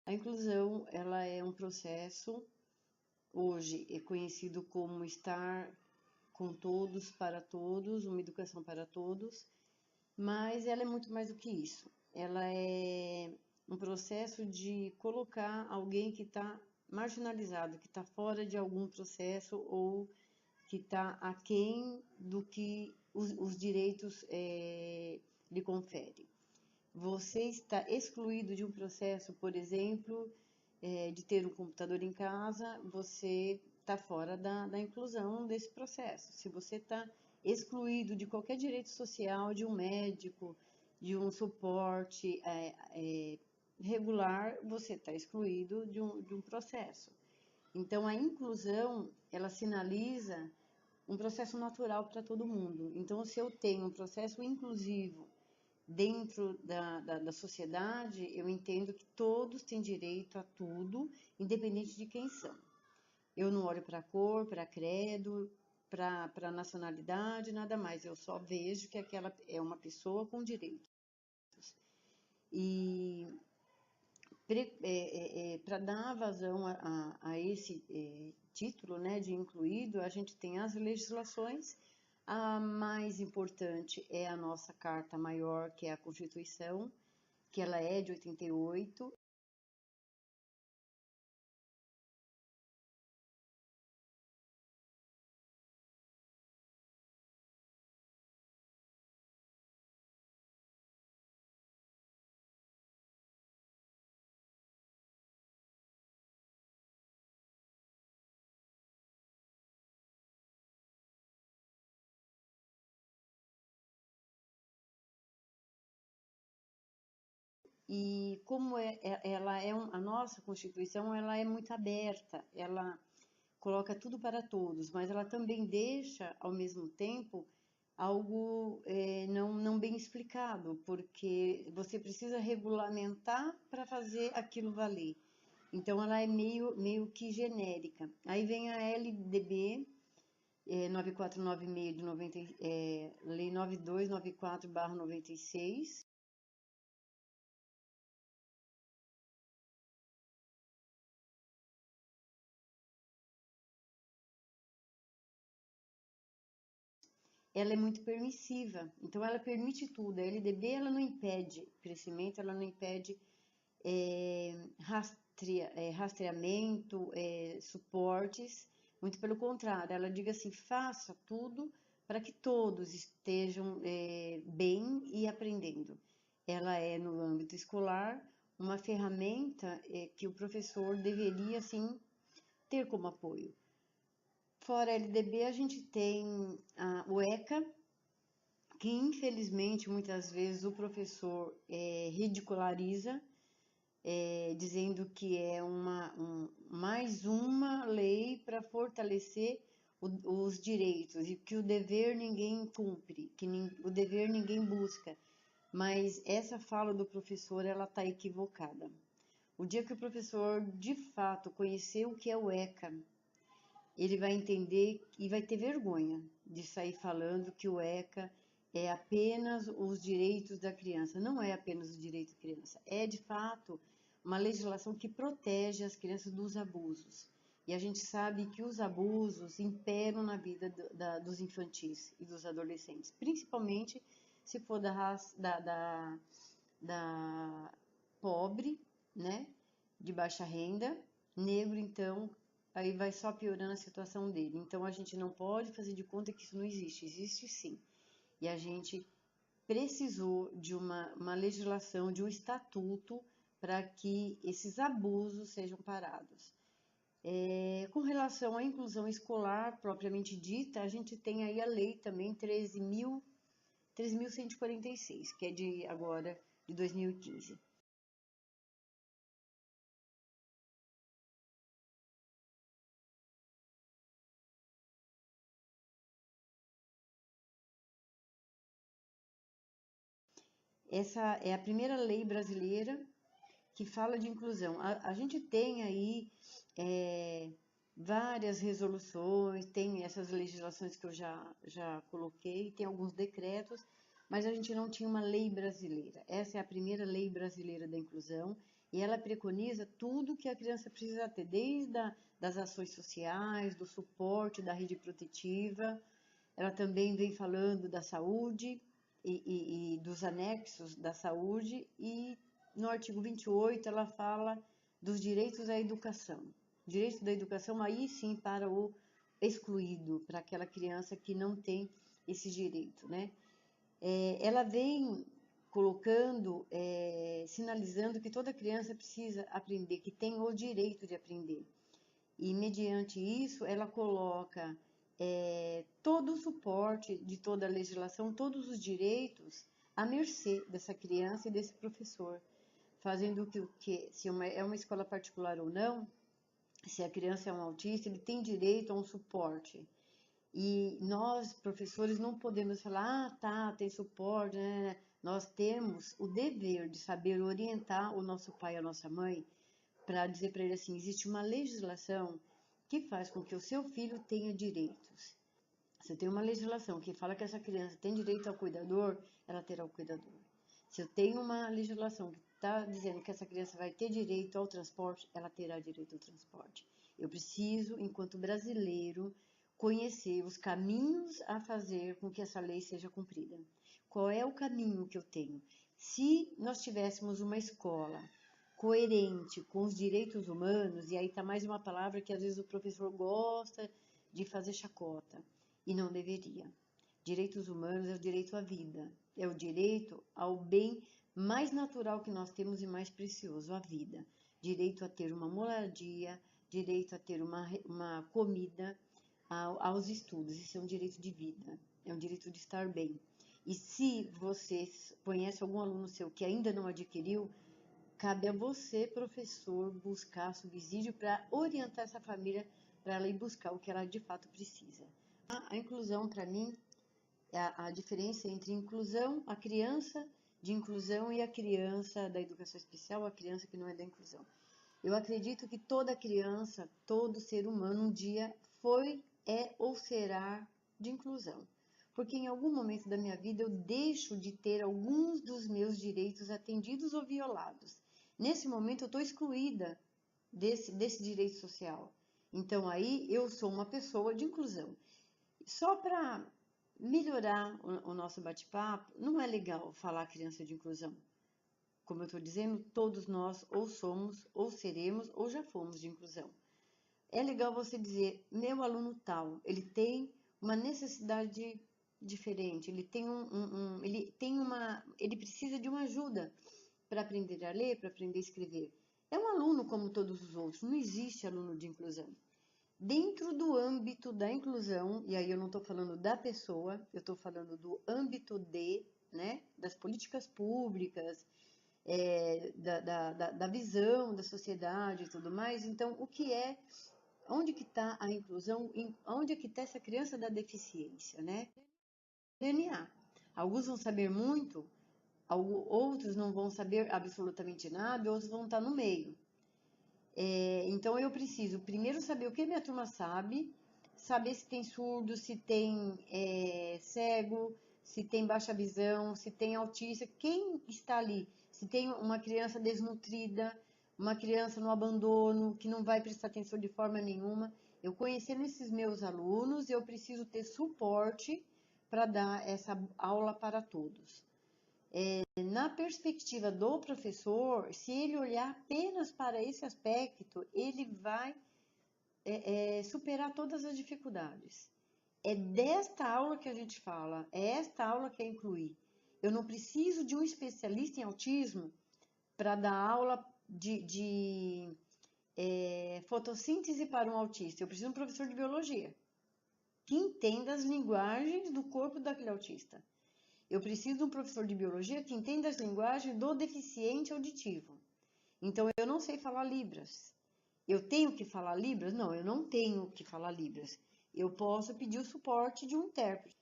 A inclusão, ela é um processo, hoje é conhecido como estar com todos, para todos, uma educação para todos, mas ela é muito mais do que isso. Ela é um processo de colocar alguém que está marginalizado, que está fora de algum processo ou que está aquém do que os direitos lhe conferem. Você está excluído de um processo, por exemplo, de ter um computador em casa, você está fora da inclusão desse processo. Se você está excluído de qualquer direito social, de um médico, de um suporte regular, você está excluído de um processo. Então, a inclusão, ela sinaliza um processo natural para todo mundo. Então, se eu tenho um processo inclusivo dentro da sociedade, eu entendo que todos têm direito a tudo, independente de quem são. Eu não olho para a cor, para credo, para nacionalidade, nada mais. Eu só vejo que aquela é uma pessoa com direitos. E para dar vazão a esse título, né, de incluído, a gente tem as legislações. A mais importante é a nossa Carta Maior, que é a Constituição, que ela é de 88. E como a nossa Constituição, ela é muito aberta, ela coloca tudo para todos, mas ela também deixa, ao mesmo tempo, algo não bem explicado, porque você precisa regulamentar para fazer aquilo valer. Então, ela é meio que genérica. Aí vem a LDB 9496 de 90, Lei 9294/96. Ela é muito permissiva, então ela permite tudo. A LDB ela não impede crescimento, ela não impede rastreamento, suportes, muito pelo contrário, ela diz assim, faça tudo para que todos estejam bem e aprendendo. Ela é, no âmbito escolar, uma ferramenta que o professor deveria, assim, ter como apoio. Fora a LDB, a gente tem o ECA, que infelizmente muitas vezes o professor ridiculariza, dizendo que é mais uma lei para fortalecer os direitos e que o dever ninguém cumpre, que o dever ninguém busca. Mas essa fala do professor, ela está equivocada. O dia que o professor de fato conhecer o que é o ECA, ele vai entender e vai ter vergonha de sair falando que o ECA é apenas os direitos da criança. Não é apenas os direitos da criança, é de fato uma legislação que protege as crianças dos abusos. E a gente sabe que os abusos imperam na vida dos infantis e dos adolescentes, principalmente se for da pobre, né, de baixa renda, negro, então aí vai só piorando a situação dele. Então a gente não pode fazer de conta que isso não existe, existe sim. E a gente precisou de uma legislação, de um estatuto para que esses abusos sejam parados. Com relação à inclusão escolar propriamente dita, a gente tem aí a lei também 13.146, que é de agora, de 2015. Essa é a primeira lei brasileira que fala de inclusão. A gente tem aí várias resoluções, tem essas legislações que eu já coloquei, tem alguns decretos, mas a gente não tinha uma lei brasileira. Essa é a primeira lei brasileira da inclusão E ela preconiza tudo que a criança precisa ter, das ações sociais, do suporte, da rede protetiva. Ela também vem falando da saúde e dos anexos da saúde, e no artigo 28 ela fala dos direitos à educação. Direito da educação, aí sim, para o excluído, para aquela criança que não tem esse direito, né? Ela vem colocando, sinalizando que toda criança precisa aprender, que tem o direito de aprender. E, mediante isso, ela coloca todo o suporte de toda a legislação, todos os direitos à mercê dessa criança e desse professor, fazendo que se é uma escola particular ou não, se a criança é um autista, ele tem direito a um suporte. E nós, professores, não podemos falar, ah, tá, tem suporte, né? Nós temos o dever de saber orientar o nosso pai e a nossa mãe para dizer para ele assim, existe uma legislação que faz com que o seu filho tenha direitos. Se eu tenho uma legislação que fala que essa criança tem direito ao cuidador, ela terá o cuidador. Se eu tenho uma legislação que está dizendo que essa criança vai ter direito ao transporte, ela terá direito ao transporte. Eu preciso, enquanto brasileiro, conhecer os caminhos a fazer com que essa lei seja cumprida. Qual é o caminho que eu tenho? Se nós tivéssemos uma escola coerente com os direitos humanos, e aí está mais uma palavra que às vezes o professor gosta de fazer chacota, e não deveria. Direitos humanos é o direito à vida, é o direito ao bem mais natural que nós temos e mais precioso, a vida. Direito a ter uma moradia, direito a ter uma comida, aos estudos. Isso é um direito de vida, é um direito de estar bem. E se você conhece algum aluno seu que ainda não adquiriu, cabe a você, professor, buscar subsídio para orientar essa família para ela ir buscar o que ela de fato precisa. A inclusão, para mim, a diferença entre inclusão, a criança de inclusão e a criança da educação especial, a criança que não é da inclusão. Eu acredito que toda criança, todo ser humano, um dia foi, é ou será de inclusão. Porque em algum momento da minha vida eu deixo de ter alguns dos meus direitos atendidos ou violados. Nesse momento eu estou excluída desse direito social. Então aí eu sou uma pessoa de inclusão. Só para melhorar o nosso bate-papo, não é legal falar criança de inclusão. Como eu estou dizendo, todos nós ou somos, ou seremos, ou já fomos de inclusão. É legal você dizer, meu aluno tal, ele tem uma necessidade diferente, ele precisa de uma ajuda para aprender a ler, para aprender a escrever. É um aluno como todos os outros, não existe aluno de inclusão. Dentro do âmbito da inclusão, e aí eu não estou falando da pessoa, eu estou falando do âmbito né, das políticas públicas, da visão da sociedade e tudo mais. Então, onde que está a inclusão, onde é que está essa criança da deficiência, né? DNA. Alguns vão saber muito, outros não vão saber absolutamente nada, outros vão estar no meio. Então eu preciso primeiro saber o que a minha turma sabe, saber se tem surdo, se tem cego, se tem baixa visão, se tem autista, quem está ali, se tem uma criança desnutrida, uma criança no abandono, que não vai prestar atenção de forma nenhuma. Eu conhecendo esses meus alunos, eu preciso ter suporte para dar essa aula para todos. Na perspectiva do professor, se ele olhar apenas para esse aspecto, ele vai superar todas as dificuldades. É desta aula que a gente fala, é esta aula que é incluir. Eu não preciso de um especialista em autismo para dar aula de fotossíntese para um autista. Eu preciso de um professor de biologia que entenda as linguagens do corpo daquele autista. Eu preciso de um professor de biologia que entenda as linguagens do deficiente auditivo. Então, eu não sei falar Libras. Eu tenho que falar Libras? Não, eu não tenho que falar Libras. Eu posso pedir o suporte de um intérprete.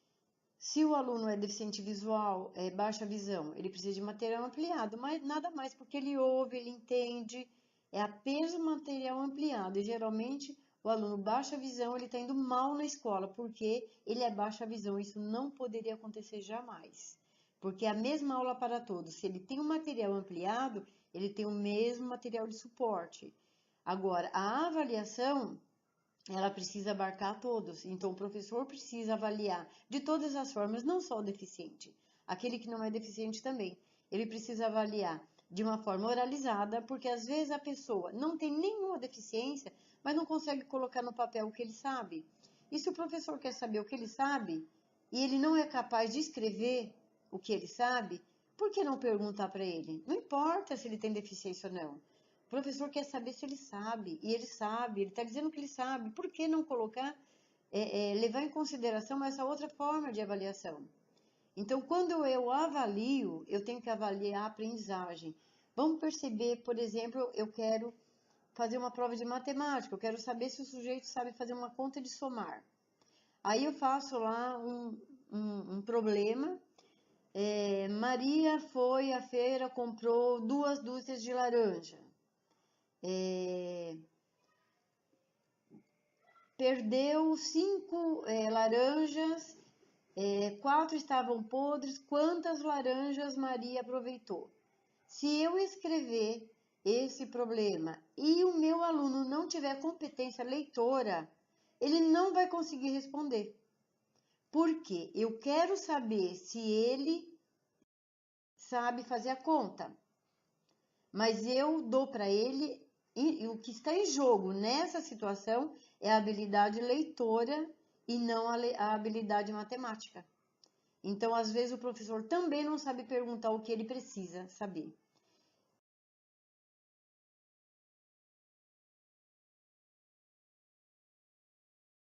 Se o aluno é deficiente visual, baixa visão, ele precisa de material ampliado, mas nada mais, porque ele ouve, ele entende, é apenas o material ampliado. E geralmente o aluno baixa visão, ele está indo mal na escola, porque ele é baixa visão. Isso não poderia acontecer jamais. Porque é a mesma aula para todos. Se ele tem um material ampliado, ele tem o mesmo material de suporte. Agora, a avaliação, ela precisa abarcar todos. Então, o professor precisa avaliar de todas as formas, não só o deficiente, aquele que não é deficiente também. Ele precisa avaliar de uma forma oralizada, porque às vezes a pessoa não tem nenhuma deficiência, mas não consegue colocar no papel o que ele sabe. E se o professor quer saber o que ele sabe, e ele não é capaz de escrever o que ele sabe, por que não perguntar para ele? Não importa se ele tem deficiência ou não. O professor quer saber se ele sabe, e ele sabe, ele está dizendo que ele sabe. Por que não colocar, levar em consideração essa outra forma de avaliação? Então, quando eu avalio, eu tenho que avaliar a aprendizagem. Vamos perceber, por exemplo, eu quero fazer uma prova de matemática, eu quero saber se o sujeito sabe fazer uma conta de somar. Aí eu faço lá um problema. Maria foi à feira, comprou 2 dúzias de laranja. Perdeu 5 laranjas, 4 estavam podres. Quantas laranjas Maria aproveitou? Se eu escrever esse problema e o meu aluno não tiver competência leitora, ele não vai conseguir responder. Por quê? Eu quero saber se ele sabe fazer a conta, mas eu dou para ele, e o que está em jogo nessa situação é a habilidade leitora e não a habilidade matemática. Então, às vezes, o professor também não sabe perguntar o que ele precisa saber.